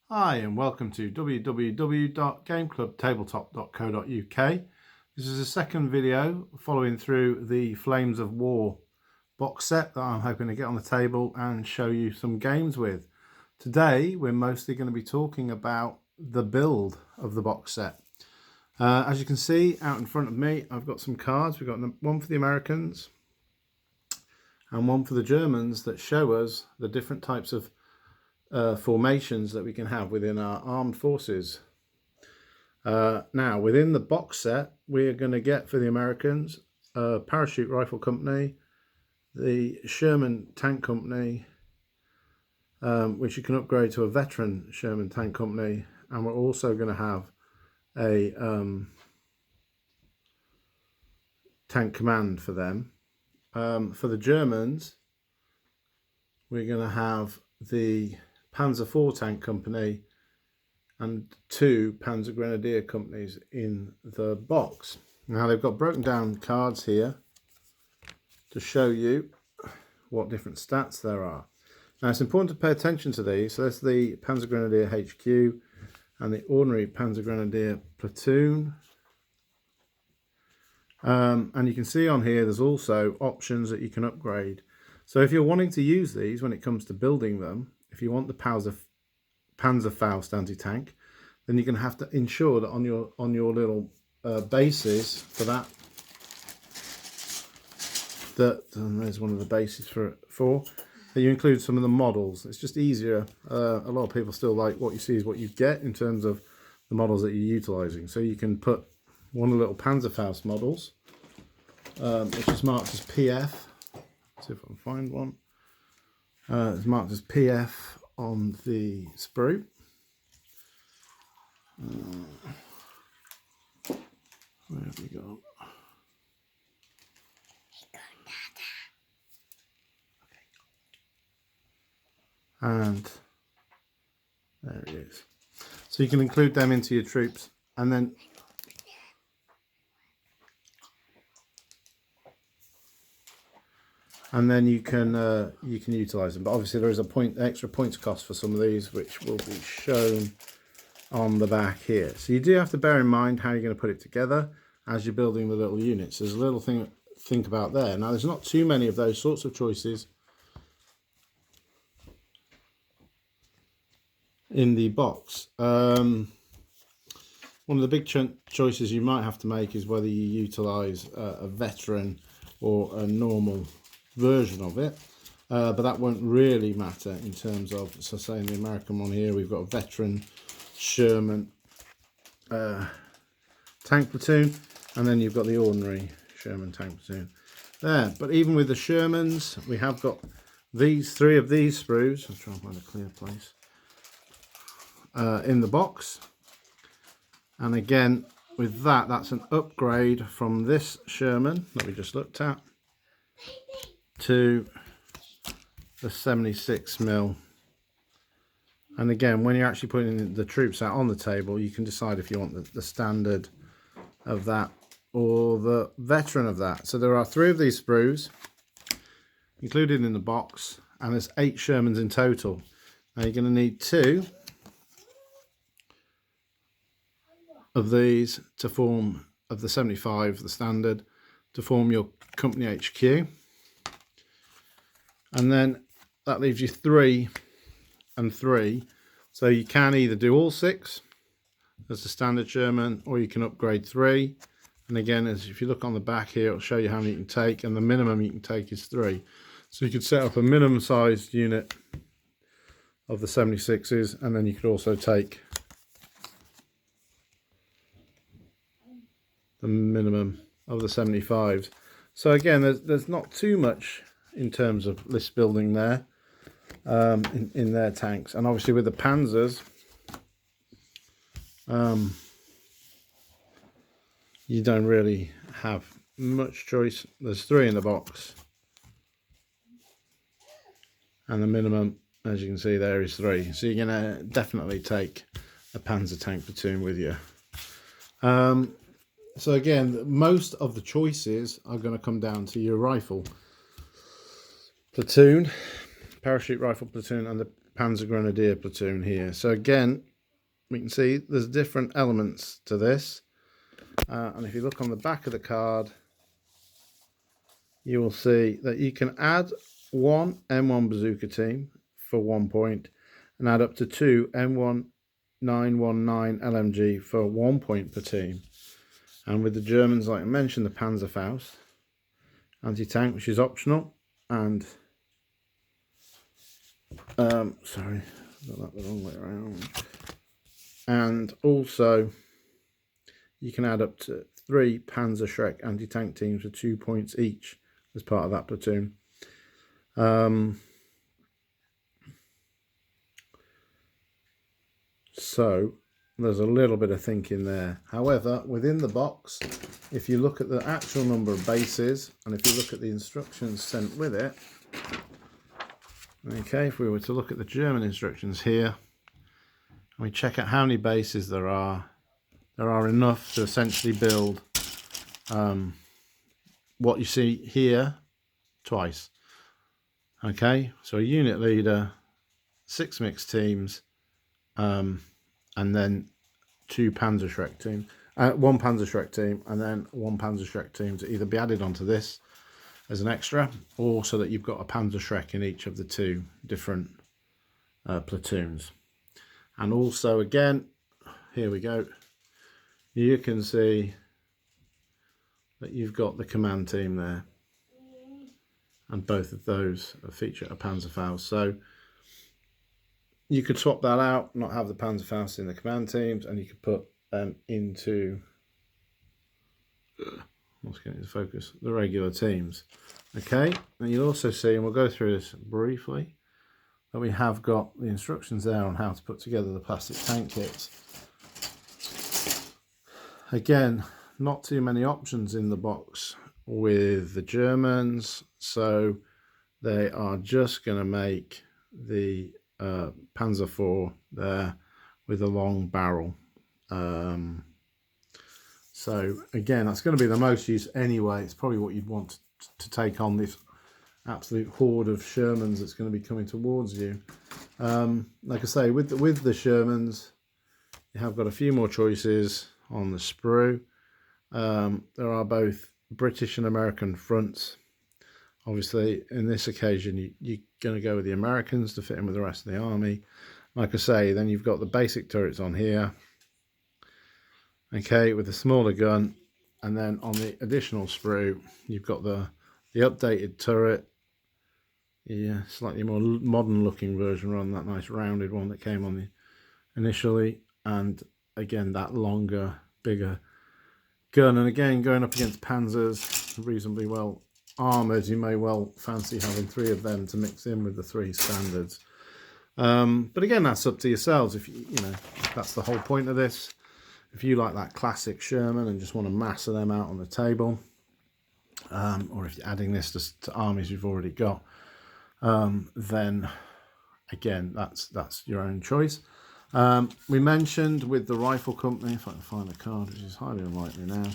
Hi and welcome to www.gameclubtabletop.co.uk. This is the second video following through the Flames of War box set that I'm hoping to get on the table and show you some games with. Today we're mostly going to be talking about the build of the box set. As you can see out in front of me, I've got some cards. We've got one for the Americans and one for the Germans that show us the different types of formations that we can have within our armed forces. Now, within the box set, we're going to get for the Americans a Parachute Rifle Company, the Sherman Tank Company, which you can upgrade to a Veteran Sherman Tank Company, and we're also going to have a Tank Command for them. For the Germans, we're going to have the Panzer IV Tank Company and two Panzer Grenadier companies in the box. Now they've got broken down cards here to show you what different stats there are. Now it's important to pay attention to these. So that's the Panzer Grenadier HQ and the ordinary Panzer Grenadier platoon. And you can see on here there's also options that you can upgrade. So if you're wanting to use these when it comes to building them, if you want the Panzerfaust anti-tank, then you're going to have to ensure that on your little bases for that, and there's one of the bases for that you include some of the models. It's just easier. A lot of people still like what you see is what you get in terms of the models that you're utilizing. So you can put one of the little Panzerfaust models, which is marked as PF. Let's see if I can find one. It's marked as PF on the sprue. Where have we got? And there it is. So you can include them into your troops, and then you can utilize them. But obviously there is a extra points cost for some of these, which will be shown on the back here. So you do have to bear in mind how you're going to put it together as you're building the little units. There's a little thing to think about there. Now there's not too many of those sorts of choices in the box. One of the big choices you might have to make is whether you utilize a veteran or a normal version of it, but that won't really matter in terms of, so say in the American one here we've got a veteran Sherman tank platoon, and then you've got the ordinary Sherman tank platoon there. But even with the Shermans, we have got three of these sprues. I'll try and find a clear place in the box, and again with that's an upgrade from this Sherman that we just looked at to the 76mm. And again, when you're actually putting the troops out on the table, you can decide if you want the standard of that or the veteran of that. So there are three of these sprues included in the box, and there's 8 Shermans in total. Now you're going to need 2 of these to form, of the 75, the standard, to form your company HQ. And then that leaves you 3 and 3. So you can either do all 6 as the standard Sherman, or you can upgrade 3. And again, if you look on the back here, it'll show you how many you can take, and the minimum you can take is 3. So you could set up a minimum sized unit of the 76s, and then you could also take the minimum of the 75s. So again, there's not too much in terms of list building there in their tanks. And obviously with the Panzers, you don't really have much choice. There's 3 in the box, and the minimum, as you can see there, is 3. So you're going to definitely take a Panzer tank platoon with you. So again, most of the choices are going to come down to your rifle platoon, parachute rifle platoon, and the Panzer Grenadier platoon here. So again, we can see there's different elements to this. And if you look on the back of the card, you will see that you can add one M1 bazooka team for 1 point and add up to 2 M1 919 LMG for 1 point per team. And with the Germans, like I mentioned, the Panzerfaust anti-tank, which is optional, and sorry, I got that the wrong way around. And also you can add up to 3 Panzerschreck anti-tank teams for 2 points each as part of that platoon. So there's a little bit of thinking there. However, within the box, if you look at the actual number of bases, and if you look at the instructions sent with it, okay, if we were to look at the German instructions here, and we check out how many bases there are enough to essentially build what you see here twice. Okay, so a unit leader, 6 mixed teams, and then 2 Panzerschreck team, 1 Panzerschreck team, and then 1 Panzerschreck team to either be added onto this as an extra, or so that you've got a Panzerschreck in each of the 2 different platoons. And also, again, here we go, you can see that you've got the command team there, and both of those feature a Panzerfaust. So you could swap that out, not have the Panzerfaust in the command teams, and you could put them into, let's get into focus, the regular teams. Okay, and you'll also see, and we'll go through this briefly, that we have got the instructions there on how to put together the plastic tank kits. Again, not too many options in the box with the Germans, so they are just going to make the Panzer IV there with a long barrel. So again, that's going to be the most use anyway. It's probably what you'd want to take on this absolute horde of Shermans that's going to be coming towards you. Like I say, with the Shermans, you have got a few more choices on the sprue. There are both British and American fronts. Obviously, in this occasion, you're going to go with the Americans to fit in with the rest of the army. Like I say, then you've got the basic turrets on here. Okay, with the smaller gun. And then on the additional sprue, you've got the updated turret. Yeah, slightly more modern looking version rather than that nice rounded one that came on the initially. And again, that longer, bigger gun. And again, going up against Panzers, reasonably well armoured, you may well fancy having 3 of them to mix in with the 3 standards. But again, that's up to yourselves. If you know, that's the whole point of this. If you like that classic Sherman and just want to master them out on the table, or if you're adding this to armies you've already got, then again, that's your own choice. We mentioned with the rifle company, if I can find the card, which is highly unlikely now,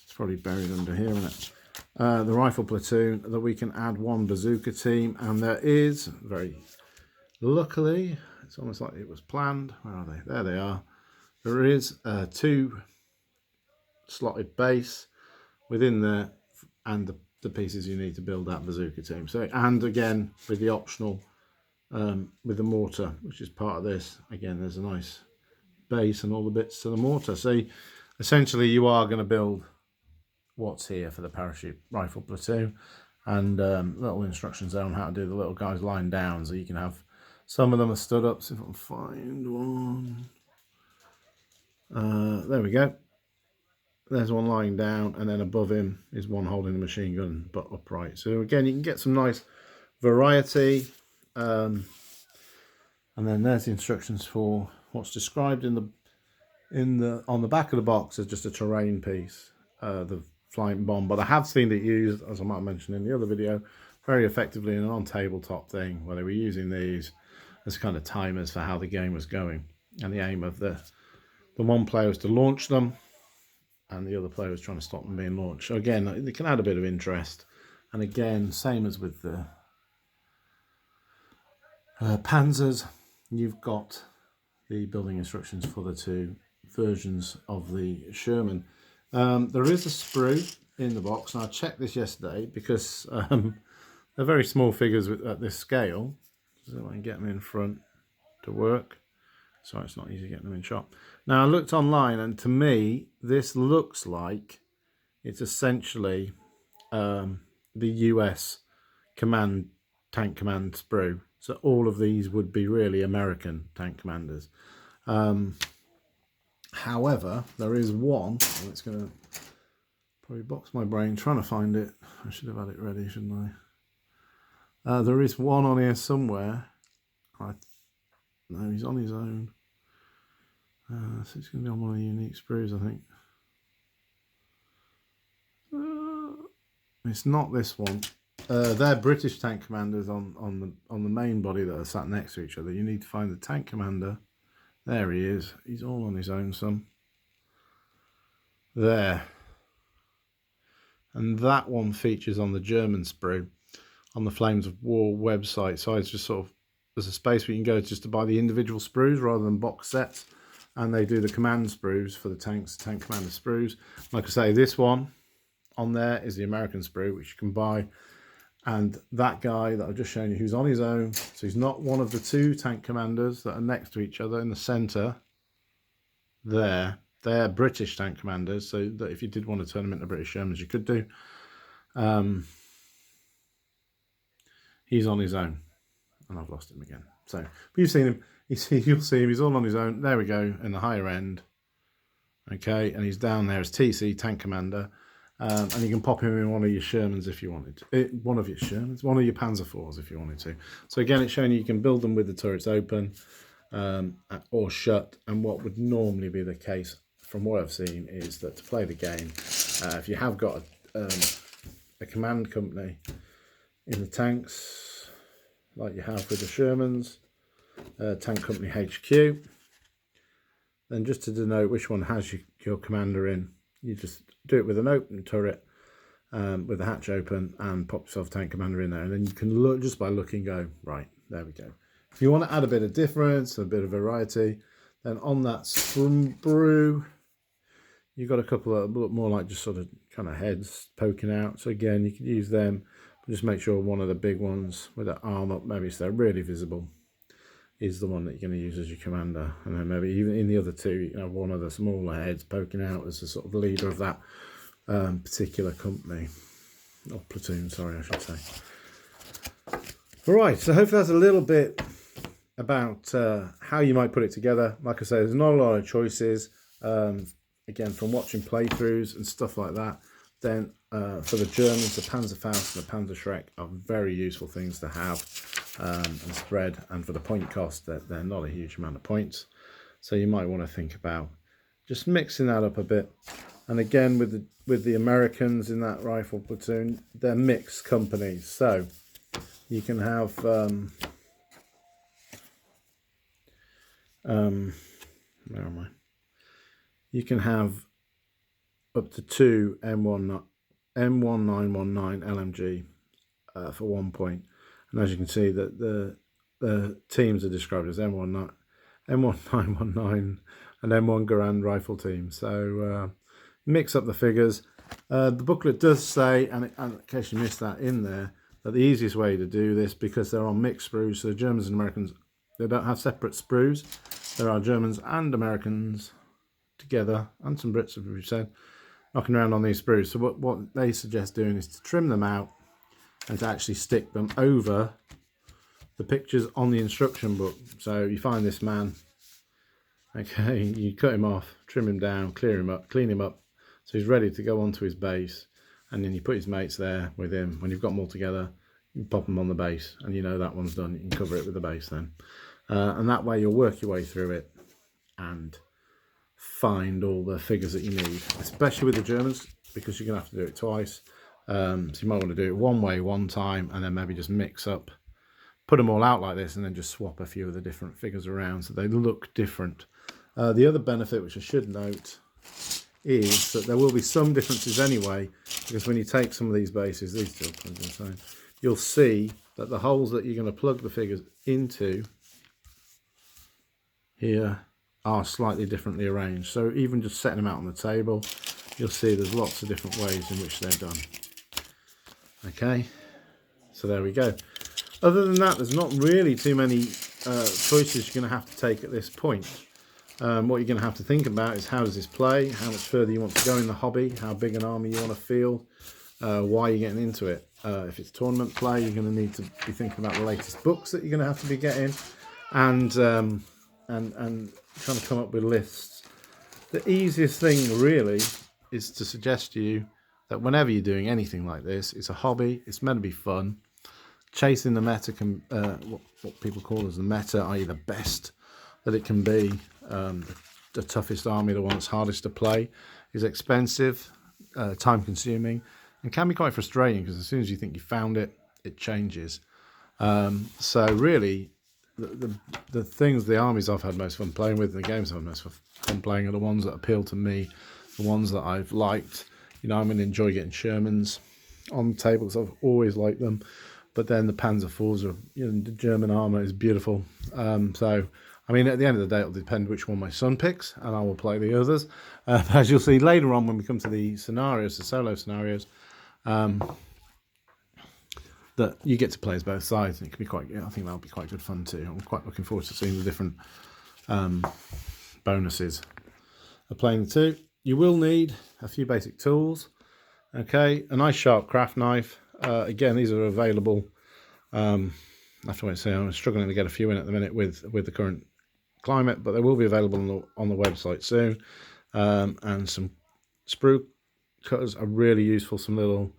it's probably buried under here, isn't it? The rifle platoon, that we can add 1 bazooka team, and there is, very luckily, it's almost like it was planned. Where are they? There they are. There is 2 slotted base within there, and the pieces you need to build that bazooka team. So, and again, with the optional, with the mortar, which is part of this, again, there's a nice base and all the bits to the mortar. So essentially you are going to build what's here for the parachute rifle platoon, and little instructions there on how to do the little guys lying down, so you can have some of them are stood up. So if I can find one, there we go, there's one lying down, and then above him is one holding the machine gun but upright. So again, you can get some nice variety, and then there's the instructions for what's described on the back of the box as just a terrain piece, the flying bomb. But I have seen it used, as I might have mentioned in the other video, very effectively in an on-tabletop thing, where they were using these as kind of timers for how the game was going. And the aim of the one player was to launch them, and the other player was trying to stop them being launched. So again, it can add a bit of interest. And again, same as with the Panzers, you've got the building instructions for the two versions of the Sherman. There is a sprue in the box, and I checked this yesterday because they're very small figures at this scale. So I can get them in front to work. Sorry, it's not easy getting them in shot. Now I looked online, and to me this looks like it's essentially the US tank command sprue. So all of these would be really American tank commanders. However, there is one that's going to probably box my brain trying to find it. I should have had it ready, shouldn't I? There is one on here somewhere. No, he's on his own. So it's going to be on one of the unique sprues, I think. It's not this one. They're British tank commanders on the main body that are sat next to each other. You need to find the tank commander. There he is. He's all on his own, some. There. And that one features on the German sprue on the Flames of War website. So it's just sort of, there's a space where you can go just to buy the individual sprues rather than box sets. And they do the command sprues for the tank commander sprues. Like I say, this one on there is the American sprue, which you can buy. And that guy that I've just shown you, who's on his own, so he's not one of the two tank commanders that are next to each other in the centre there. They're British tank commanders, so that if you did want to turn them into British Shermans, you could do. He's on his own, and I've lost him again. So, but you've seen him. You'll see him. He's all on his own. There we go, in the higher end. Okay, and he's down there as TC tank commander. And you can pop him in one of your Shermans if you wanted to. One of your Shermans, one of your Panzer IVs if you wanted to. So again, it's showing you can build them with the turrets open or shut. And what would normally be the case, from what I've seen, is that to play the game, if you have got a command company in the tanks, like you have with the Shermans, Tank Company HQ, then just to denote which one has your commander in, you just do it with an open turret with the hatch open and pop yourself tank commander in there, and then you can look, just by looking, go right, there we go. If you want to add a bit of difference, a bit of variety, then on that sprue you've got a couple of look more like just sort of kind of heads poking out. So again, you can use them, but just make sure one of the big ones with that arm up, maybe so they're really visible, is the one that you're going to use as your commander. And then maybe even in the other two, you can have one of the smaller heads poking out as the sort of leader of that particular company, or platoon, sorry, I should say. All right, so hopefully that's a little bit about how you might put it together. Like I say, there's not a lot of choices. Again, from watching playthroughs and stuff like that, then for the Germans, the Panzerfaust and the Panzerschreck are very useful things to have and spread. And for the point cost, they're not a huge amount of points. So you might want to think about just mixing that up a bit. And again, with the Americans in that rifle platoon, they're mixed companies. So you can have where am I? You can have up to 2 M1919 LMG for 1 point. And as you can see, that the teams are described as M1919 and M1 Garand rifle team. So mix up the figures. The booklet does say, and in case you missed that in there, that the easiest way to do this, because they're on mixed sprues, so the Germans and Americans, they don't have separate sprues. There are Germans and Americans together, and some Brits, as we've said, knocking around on these sprues. So what they suggest doing is to trim them out and to actually stick them over the pictures on the instruction book. So you find this man, okay, you cut him off, trim him down, clear him up, clean him up, so he's ready to go onto his base, and then you put his mates there with him. When you've got them all together, you pop them on the base, and you know that one's done. You can cover it with the base then. And that way you'll work your way through it and find all the figures that you need, especially with the Germans, because you're going to have to do it twice. So you might want to do it one way one time, and then maybe just mix up, put them all out like this, and then just swap a few of the different figures around so they look different. The other benefit, which I should note, is that there will be some differences anyway, because when you take some of these bases, these still plug inside, you'll see that the holes that you're going to plug the figures into here are slightly differently arranged. So even just setting them out on the table, you'll see there's lots of different ways in which they're done. Okay, so there we go. Other than that, there's not really too many choices you're going to have to take at this point. What you're going to have to think about is how does this play, how much further you want to go in the hobby, how big an army you want to field, why you're getting into it. If it's tournament play, you're going to need to be thinking about the latest books that you're going to have to be getting, and trying to come up with lists. The easiest thing really is to suggest to you that whenever you're doing anything like this, it's a hobby, it's meant to be fun. Chasing the meta can, what people call as the meta, i.e. the best that it can be, the toughest army, the one that's hardest to play, is expensive, time consuming, and can be quite frustrating because as soon as you think you found it, it changes. So really, the things, the armies I've had most fun playing with, the games I've had most fun playing are the ones that appeal to me, the ones that I've liked. You know, I'm going to enjoy getting Shermans on the table because I've always liked them. But then the Panzer IVs are, you know, the German armour is beautiful. So, I mean, at the end of the day, it'll depend which one my son picks, and I will play the others. As you'll see later on when we come to the scenarios, the solo scenarios, that you get to play as both sides, and it can be quite. I think that'll be quite good fun too. I'm quite looking forward to seeing the different bonuses of playing the two. You will need a few basic tools. Okay, a nice sharp craft knife. Again, these are available. I have to wait and see. I'm struggling to get a few in at the minute with the current climate, but they will be available on the website soon. And some sprue cutters are really useful. Some little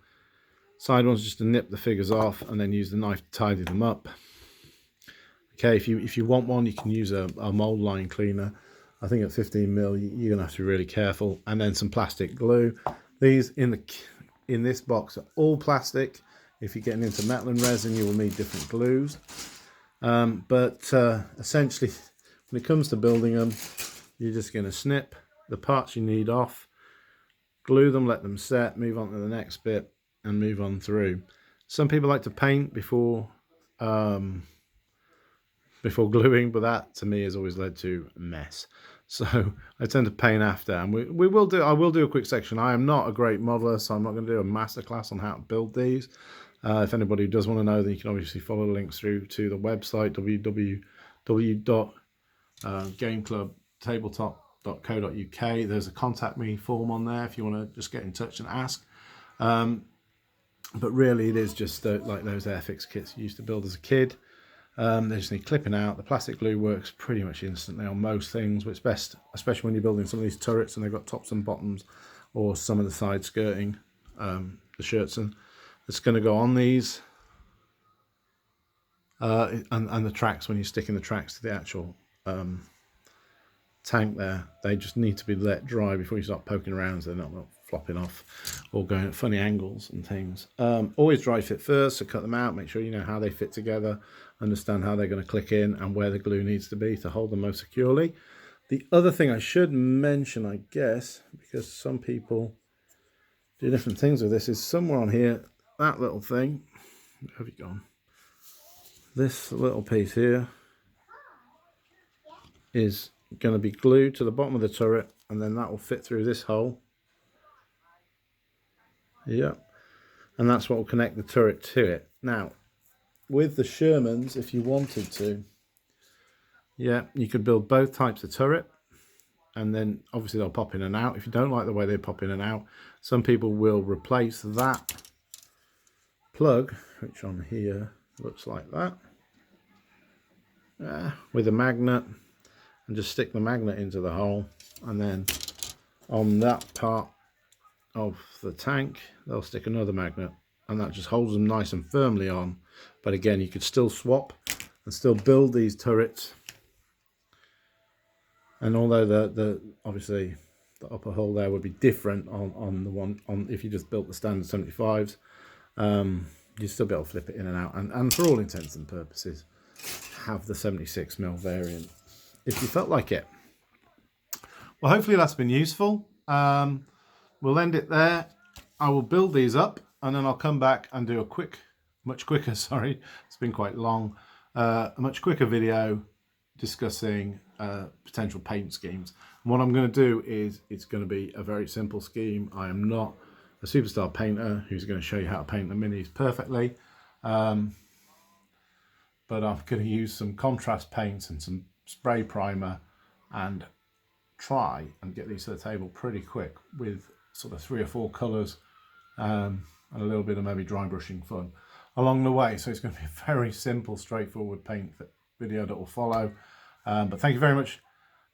side ones just to nip the figures off, and then use the knife to tidy them up. Okay, if you want one, you can use a mold line cleaner. I think at 15mm, you're gonna have to be really careful. And then some plastic glue. These in this box are all plastic. If you're getting into metal and resin, you will need different glues. But essentially, when it comes to building them, you're just going to snip the parts you need off, glue them, let them set, move on to the next bit, and move on through. Some people like to paint before gluing, but that to me has always led to a mess. So I tend to paint after, and I will do a quick section. I am not a great modeler, so I'm not going to do a masterclass on how to build these. If anybody does want to know, then you can obviously follow the links through to the website, www.gameclubtabletop.co.uk. There's a contact me form on there if you want to just get in touch and ask. But really it is just like those Airfix kits you used to build as a kid. They just need clipping out. The plastic glue works pretty much instantly on most things, but it's best, especially when you're building some of these turrets and they've got tops and bottoms, or some of the side skirting, the shirts and that's going to go on these, and the tracks. When you're sticking the tracks to the actual tank there, they just need to be let dry before you start poking around, so they're not flopping off or going at funny angles and things. Always dry fit first, so cut them out, make sure you know how they fit together, understand how they're going to click in and where the glue needs to be to hold them most securely. The other thing I should mention, I guess, because some people do different things with this, is somewhere on here, that little thing, where have you gone? This little piece here is going to be glued to the bottom of the turret, and then that will fit through this hole. Yeah, and that's what will connect the turret to it. Now, with the Shermans, if you wanted to, yeah, you could build both types of turret, and then obviously they'll pop in and out. If you don't like the way they pop in and out, some people will replace that plug, which on here looks like that, with a magnet, and just stick the magnet into the hole, and then on that part of the tank they'll stick another magnet, and that just holds them nice and firmly on. But again, you could still swap and still build these turrets, and although the obviously the upper hull there would be different on the one on if you just built the standard 75s, you'd still be able to flip it in and out, and for all intents and purposes have the 76mm variant if you felt like it. Well, hopefully that's been useful. We'll end it there. I will build these up, and then I'll come back and do a much quicker, sorry, it's been quite long, a much quicker video discussing potential paint schemes. And what I'm going to do is it's going to be a very simple scheme. I am not a superstar painter who's going to show you how to paint the minis perfectly, but I'm going to use some contrast paints and some spray primer and try and get these to the table pretty quick with sort of 3 or 4 colours and a little bit of maybe dry brushing fun along the way. So it's going to be a very simple, straightforward paint video that will follow. But thank you very much.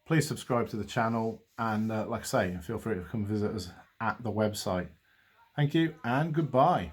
Please subscribe to the channel, and like I say, feel free to come visit us at the website. Thank you and goodbye.